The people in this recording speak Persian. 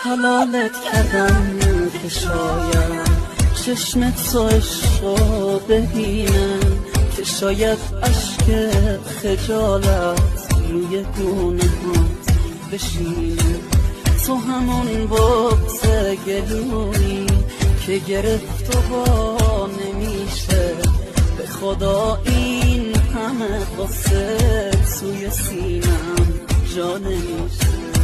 حلالت کردم که شاید چشم تو عشقو ببینم، که شاید اشک خجالت روی گونه هات بشینه. تو همون بغض گلویی که گرفت و با نمیشه، به خدا این همه قصه توی سینم جا نمیشه.